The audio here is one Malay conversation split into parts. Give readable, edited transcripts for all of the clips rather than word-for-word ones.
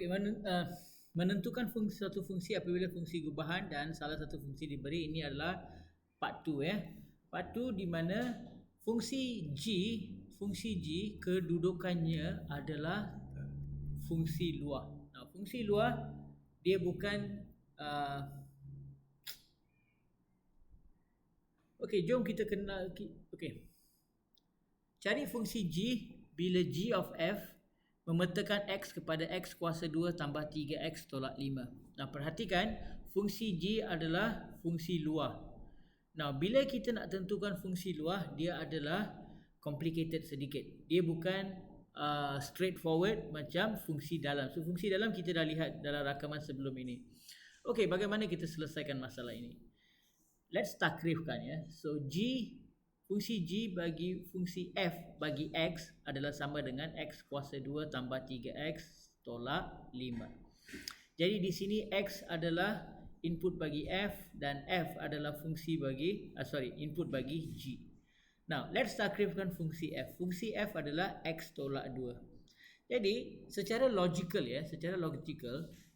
Okey, menentukan suatu fungsi apabila fungsi gubahan dan salah satu fungsi diberi, ini adalah part 2 ya. Part 2 di mana fungsi G kedudukannya adalah fungsi luar. Nah, fungsi luar dia bukan okey, jom kita kenal. Okey. Cari fungsi G bila G of F memetakan X kepada X kuasa 2 tambah 3X tolak 5. Nah, perhatikan fungsi G adalah fungsi luar. Nah, bila kita nak tentukan fungsi luar, dia adalah complicated sedikit. Dia bukan straightforward macam fungsi dalam. So, fungsi dalam kita dah lihat dalam rakaman sebelum ini. Okey, bagaimana kita selesaikan masalah ini? Let's takrifkan ya. So, fungsi G bagi fungsi F bagi X adalah sama dengan X kuasa 2 tambah 3X tolak 5. Jadi di sini X adalah input bagi F dan F adalah fungsi bagi input bagi G. Now, let's takrifkan fungsi F. Fungsi F adalah X tolak 2. Jadi, secara logical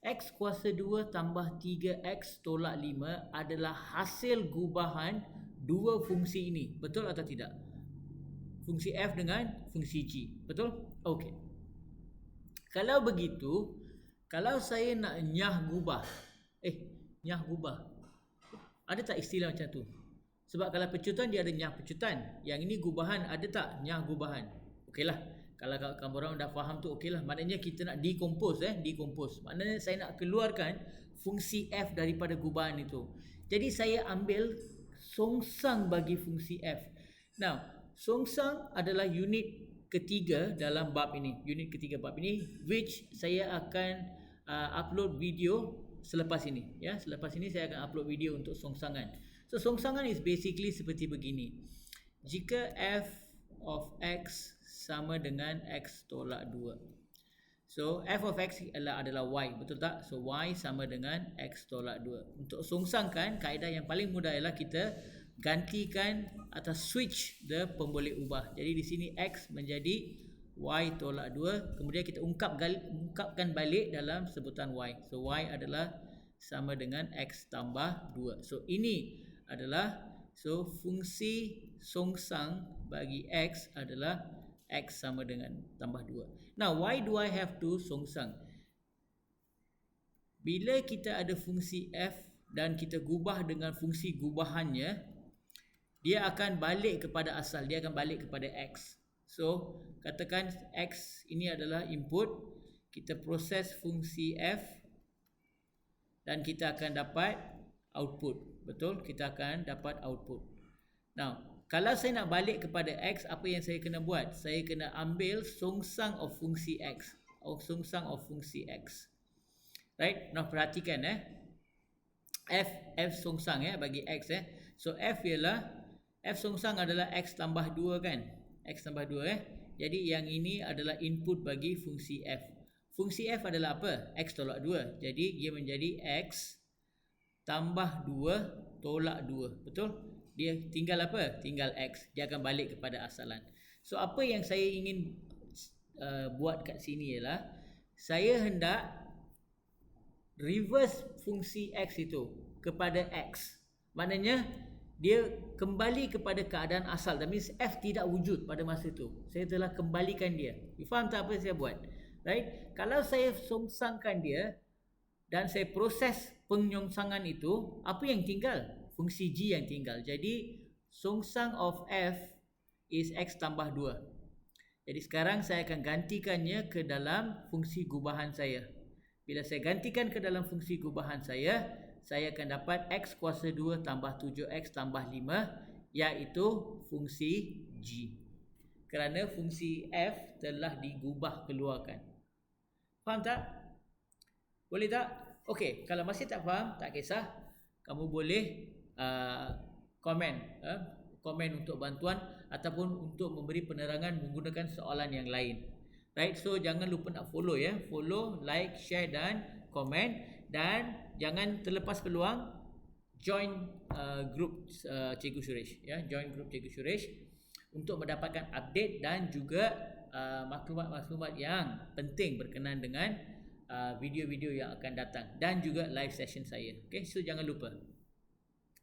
X kuasa 2 tambah 3X tolak 5 adalah hasil gubahan dua fungsi ini. Betul atau tidak? Fungsi F dengan fungsi G. Betul? Okey. Kalau begitu, kalau saya nak nyah gubah. Ada tak istilah macam tu? Sebab kalau pecutan dia ada nyah pecutan. Yang ini gubahan, ada tak nyah gubahan? Okeylah. Kalau kamu orang dah faham tu okeylah. Maknanya kita nak decompose. Maknanya saya nak keluarkan fungsi F daripada gubahan itu. Jadi saya ambil songsang bagi fungsi F. Now, songsang adalah unit ketiga dalam bab ini. Which saya akan upload video selepas ini. Ya, selepas ini saya akan upload video untuk songsangan. So, songsangan is basically seperti begini. Jika F of X sama dengan X tolak 2. So, F of X adalah Y, betul tak? So, Y sama dengan X tolak 2. Untuk songsangkan, kaedah yang paling mudah ialah kita gantikan atau switch the pemboleh ubah. Jadi, di sini X menjadi Y tolak 2. Kemudian kita ungkapkan balik dalam sebutan Y. So, Y adalah sama dengan X tambah 2. So, ini adalah fungsi songsang bagi X adalah X sama dengan tambah 2. Now, why do I have to songsang? Bila kita ada fungsi F dan kita gubah dengan fungsi gubahannya, dia akan balik kepada asal. Dia akan balik kepada X. So, katakan X ini adalah input. Kita proses fungsi F dan kita akan dapat output. Betul? Kita akan dapat output. Now, kalau saya nak balik kepada X, apa yang saya kena buat? Saya kena ambil songsang of fungsi X. Right? Now, perhatikan F songsang bagi X So, F songsang adalah X tambah 2 kan? X tambah 2 Jadi, yang ini adalah input bagi fungsi F. Fungsi F adalah apa? X tolak 2. Jadi, dia menjadi X tambah 2 tolak 2. Betul? Dia tinggal apa? Tinggal X. Dia akan balik kepada asalan. So, apa yang saya ingin buat kat sini ialah saya hendak reverse fungsi X itu kepada X. Maknanya, dia kembali kepada keadaan asal. That means F tidak wujud pada masa itu. Saya telah kembalikan dia. You faham tak apa saya buat? Right? Kalau saya songsangkan dia dan saya proses penyongsangan itu, apa yang tinggal? Fungsi G yang tinggal. Jadi, songsang of F is X tambah 2. Jadi, sekarang saya akan gantikannya ke dalam fungsi gubahan saya. Bila saya gantikan ke dalam fungsi gubahan saya akan dapat X kuasa 2 tambah 7X tambah 5, iaitu fungsi G. Kerana fungsi F telah digubah keluarkan. Faham tak? Boleh tak? Okey, kalau masih tak faham, tak kisah. Kamu boleh komen untuk bantuan ataupun untuk memberi penerangan menggunakan soalan yang lain. Right, so jangan lupa nak follow follow, like, share dan komen, dan jangan terlepas peluang join group Cikgu Suresh join group Cikgu Suresh untuk mendapatkan update dan juga maklumat-maklumat yang penting berkenaan dengan video-video yang akan datang dan juga live session saya. Okay, so jangan lupa